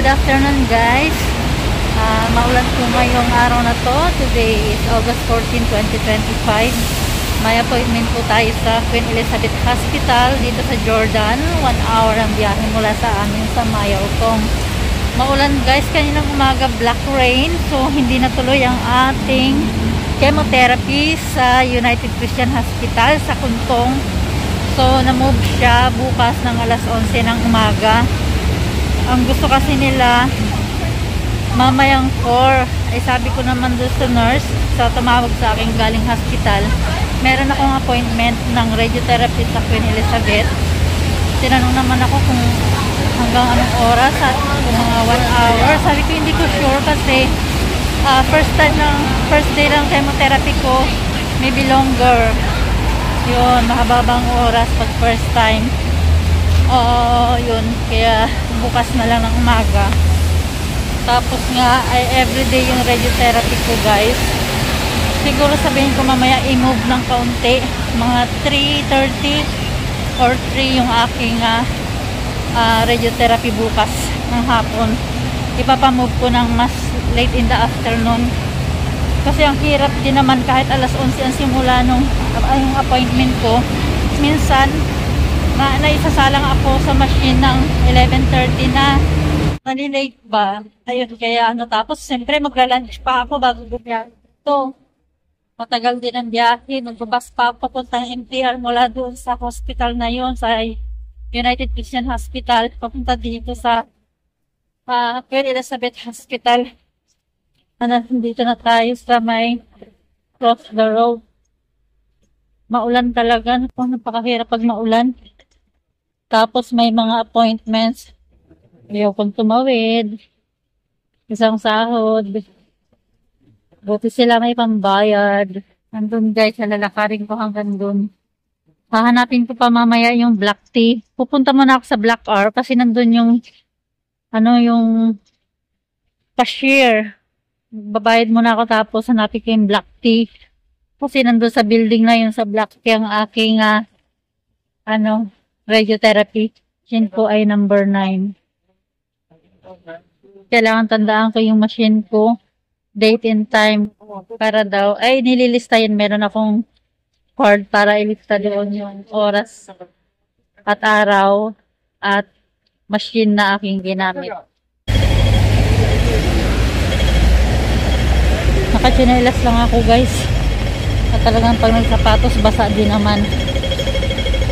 Good afternoon guys. Maulan po ngayong araw na to. Today is August 14, 2025. May appointment po tayo sa Queen Elizabeth Hospital dito sa Jordan. 1 hour ang biyahe mula sa amin sa Mayaotong. Maulan guys, kaninang umaga black rain. So hindi natuloy ang ating chemotherapy sa United Christian Hospital sa Kuntong. So na-move siya bukas ng alas 11 ng umaga. Ang gusto kasi nila mamayang 4. Ay sabi ko naman doon sa nurse, sa tumawag sa akin galing hospital, meron akong appointment ng radiotherapy sa Queen Elizabeth. Tinanong naman ako kung hanggang anong oras, at kung mga 1 hour. Sabi ko hindi ko sure kasi first day lang chemotherapy ko, maybe longer. Yun, mahababang oras pag first time. Yun, kaya bukas na lang ng umaga. Tapos nga ay everyday yung radiotherapy ko guys. Siguro sabihin ko mamaya i-move ng kaunti, mga 3:30 or 3 yung aking radiotherapy bukas ng hapon. Ipapamove ko ng mas late in the afternoon kasi ang hirap din naman kahit alas 11 ang simula nung yung appointment ko. Minsan naisasalang ako sa machine ng 11:30 na nalilate ba. Ayun, kaya tapos siyempre magla-lunch pa ako bago bumiyahe ito. Matagal din ang biyahe. Nagbabas pa ako papuntang MTR mula doon sa hospital na yun, sa United Christian Hospital, papunta dito sa Queen Elizabeth Hospital. Dito na tayo sa may cross the road. Maulan talaga. Napakahirap pag maulan. Tapos may mga appointments. Ayaw kong tumawid. Isang sahod. Buti sila may pambayad. Nandun guys, lalakarin ko hanggang dun. Hahanapin ko pa mamaya yung black tea. Pupunta muna ako sa Black R kasi nandun yung yung cashier. Babayad muna ako tapos hanapin ko yung black tea. Kasi nandun sa building na yun sa black tea ang aking radiotherapy. Machine ko ay number 9. Kailangan tandaan ko yung machine ko, date and time, para daw, ay nililista yun, meron akong card para ilista doon yung oras at araw at machine na aking ginamit. Nakachinelas lang ako guys, at talagang pag nagsapatos basa din naman.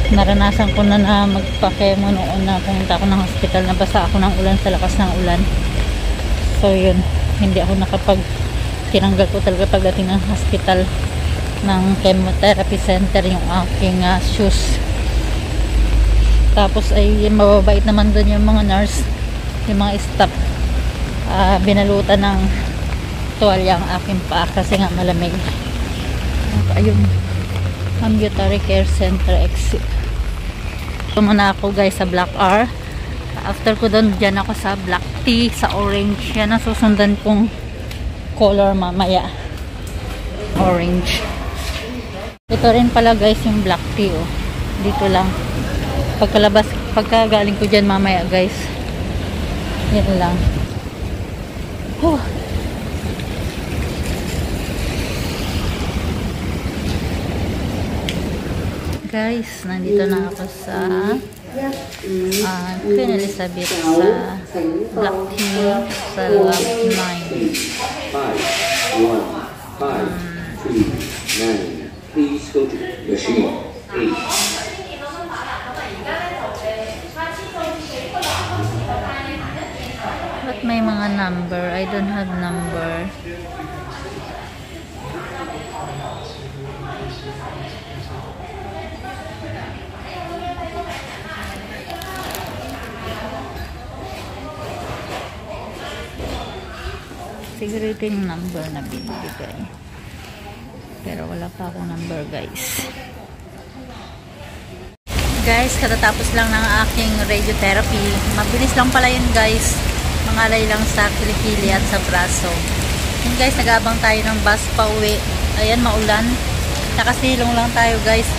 Naranasan ko na magpa-chemo noon na pumunta ako ng hospital, nabasa ako ng ulan sa lakas ng ulan. So yun, hindi ako tinanggal ko talaga pagdating ng hospital ng chemotherapy center yung aking shoes. Tapos ay mababait naman doon yung mga nurse, yung mga staff. Binalutan ng tuwalya ang aking paa kasi nga malamig. Ayun, Ambulatory Care Center exit. Ito muna ako guys sa Black R. After ko doon, dyan ako sa black tea, sa orange. Yan ang susundan kong color mamaya. Orange. Ito rin pala guys yung black tea. Oh. Dito lang. Pagkagaling ko dyan mamaya guys. Yan lang. Huh. Guys, nandito na ako sa Queen Elizabeth sa Black Tea sa Lab 9. 5152 9. Please go to machine 8. But may mga number. I don't have number. Siguro ito yung number na binibigay. Pero wala pa akong number guys. Guys, katatapos lang ng aking radiotherapy. Mabilis lang pala yun guys. Mangalay lang sa kilikili at sa braso. Yun guys, nag-aabang tayo ng bus pa uwi. Ayan, maulan. Nakasilong lang tayo guys.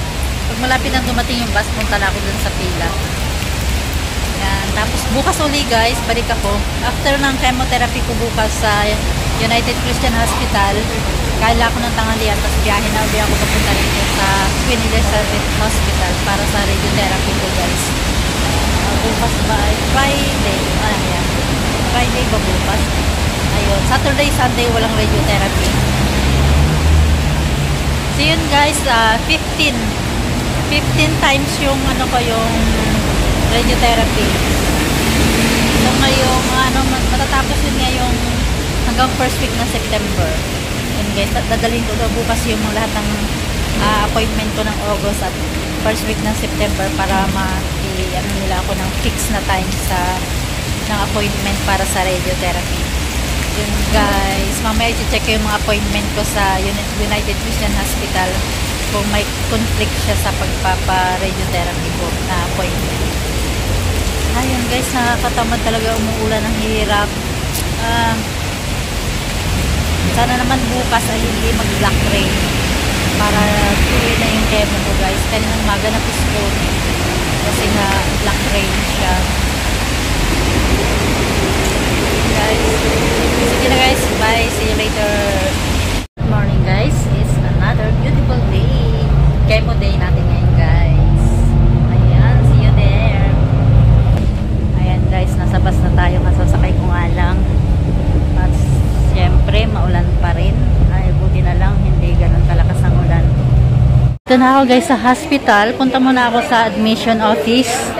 Pag malapit na dumating yung bus, punta na ako dun sa pila. Yan, Tapos bukas uli guys, balik ako. After ng chemotherapy ko bukas sa United Christian Hospital, kaila ako ng tanghalian, tapos biyahe na ulit ako papunta rito sa Queen Elizabeth Hospital para sa radiotherapy ko guys. Bukas ba ay Friday? Yan. Friday ba bukas? Ayun. Saturday, Sunday walang radiotherapy. So yun guys, 15 times yung yung radiotherapy. So ngayong matatapos yun ngayong hanggang first week ng September. Yun guys, dadalhin ko bukas yung lahat ng appointment ko ng August at first week ng September para nila ako ng fix na time ng appointment para sa radiotherapy. Yun guys, mamaya i-check ko yung mga appointment ko sa United Christian Hospital kung may conflict siya sa pagpapa-radiotherapy ko na appointment. Ayun guys, nakakatamad talaga, umuulan ng hirap. Sana naman bukas ay hindi mag-black rain para tuloy na yung chemo ko guys. Kaninang umaga na postpone kasi na black rain siya. Guys, sige na guys, bye, see you later. Good morning guys, it's another beautiful day. Chemo day natin ngayon guys. Ayan, see you there. Ayan guys, nasa bus na tayo, kasasakay ko nga lang. At syempre maulan pa rin. Ay buti na lang hindi ganun kalakas ang ulan. Ito na ako guys sa hospital. Punta muna ako sa admission office.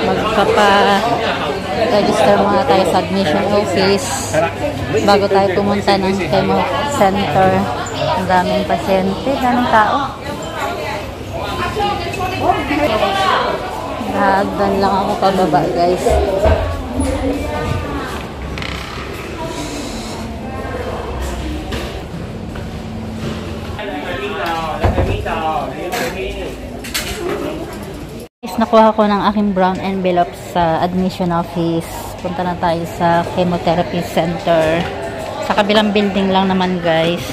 Magpapa-register muna tayo sa admission office bago tayo pumunta ng chemo center. Ang daming pasyente, daming tao. Hagdan lang ako pababa guys. Nakuha ko ng aking brown envelope sa admission office. Punta na tayo sa chemotherapy center. Sa kabilang building lang naman guys.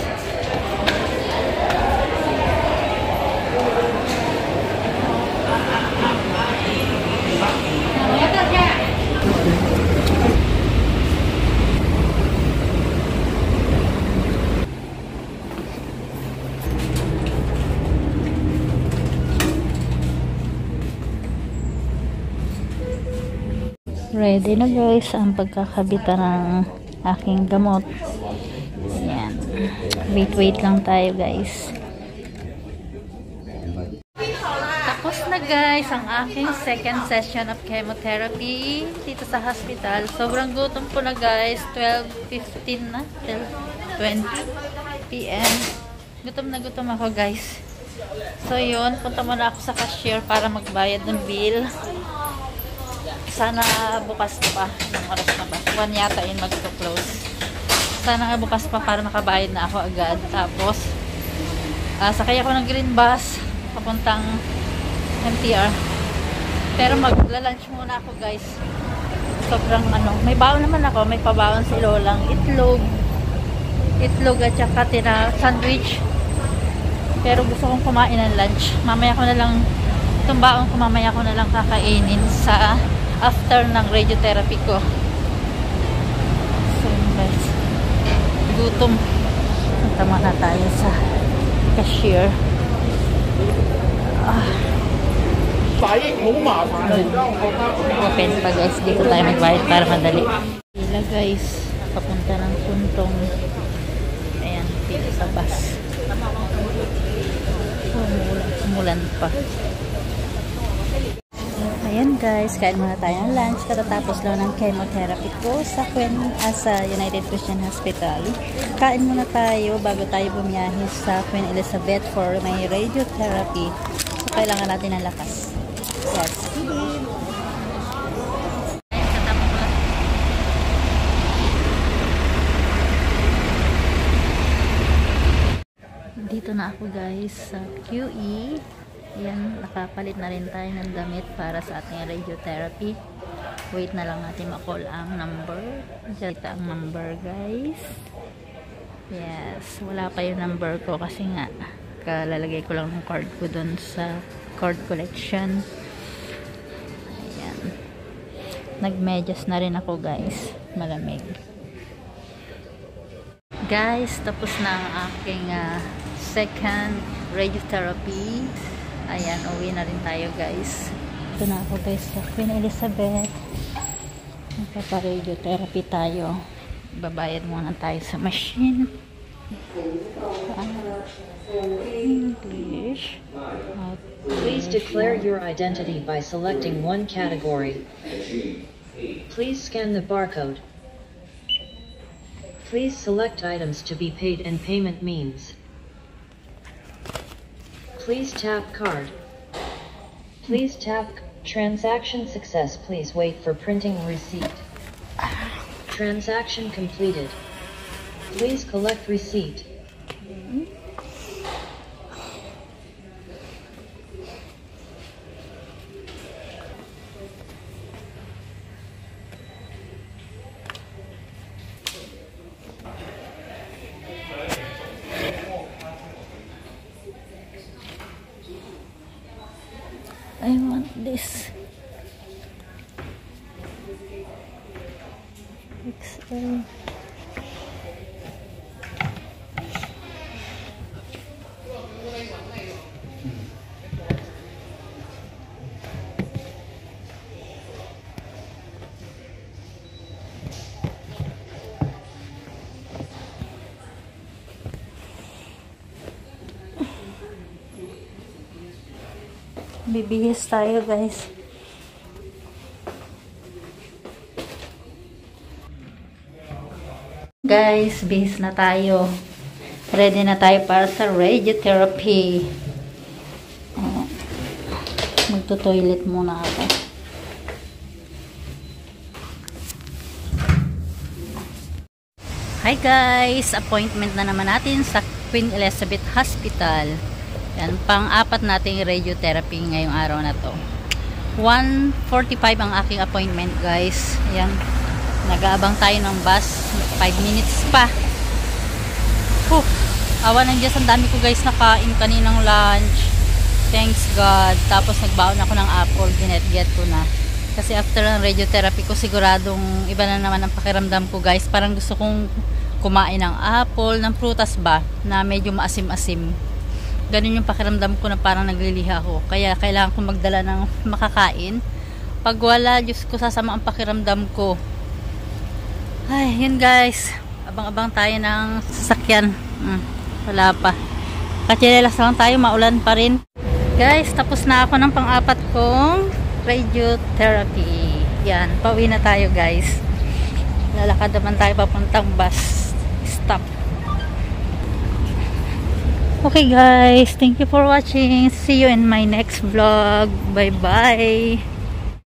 Ready na guys ang pagkakabitan ng aking gamot. Ayan. Wait lang tayo guys. Tapos na guys ang aking second session of chemotherapy dito sa hospital. Sobrang gutom ko na guys. 12:15 na. 12:20 PM. Gutom na gutom ako guys. So yun, punta muna ako sa cashier para magbayad ng bill. Sana bukas pa. Anong oras na ba? 1 yata yun mag-close. Sana nga bukas pa para makabayad na ako agad. Tapos, sakay ako ng green bus papuntang MTR. Pero magla-lunch muna ako guys. Sobrang may baon naman ako. May pabaon si Lolang. Itlog at saka sandwich. Pero gusto kong kumain ng lunch. Mamaya ko na lang, itong baon ko mamaya ko na lang kakainin sa after ng radiotherapy ko. So guys, gutom. Tama na tayo sa cashier. Open pa guys, dito tayo magbayad para madali. Pila guys, papunta ng puntong. Ayan, dito sa bus. Umulan pa. Ayan guys, kain muna tayo ng lunch. Katatapos lang ng chemotherapy ko sa United Christian Hospital. Kain muna tayo bago tayo bumiyahe sa Queen Elizabeth for may radiotherapy. So, kailangan natin ng lakas. Yes. Dito na ako guys sa QE. Ayan, nakapalit na rin tayo ng damit para sa ating radiotherapy. Wait na lang natin ma-call ang number. Kita ang number guys. Yes, wala pa yung number ko kasi nga kalalagay ko lang ng card ko dun sa card collection. Ayan. Nagmedyas na rin ako guys. Malamig. Guys, tapos na ang aking second radiotherapy. Ayan, uwi na rin tayo guys. Ito na ako guys sa Queen Elizabeth. Magpapa-radiotherapy tayo. Babayad muna tayo sa machine. English. Please declare your identity by selecting one category. Please scan the barcode. Please select items to be paid and payment means. Please tap card. Please tap transaction success. Please wait for printing receipt. Transaction completed. Please collect receipt. I want this. XL. Bibihis tayo guys. Guys, bihis na tayo. Ready na tayo para sa radiotherapy. Magto-toilet muna ako. Hi guys! Appointment na naman natin sa Queen Elizabeth Hospital. Yan, pang-apat nating radiotherapy ngayong araw na to. 1:45 ang aking appointment guys. Yan, nag-aabang tayo ng bus. 5 minutes pa. Awa ng Diyos, ang dami ko guys nakain kaninang lunch. Thanks God. Tapos nagbaon ako ng apple. Ginet-get ko na. Kasi after ng radiotherapy ko, siguradong iba na naman ang pakiramdam ko guys. Parang gusto kong kumain ng apple, ng prutas ba, na medyo maasim-asim. Ganun yung pakiramdam ko na parang nagliliha ako. Kaya kailangan ko magdala ng makakain. Pag wala, Diyos ko, sasama ang pakiramdam ko. Ay, yun guys. Abang-abang tayo ng sasakyan. Wala pa. Kachilelas lang tayo, maulan pa rin. Guys, tapos na ako ng pang-apat kong radiotherapy. Yan, pauwi na tayo guys. Lalakad naman tayo papuntang bus stop. Okay guys, thank you for watching. See you in my next vlog. Bye bye.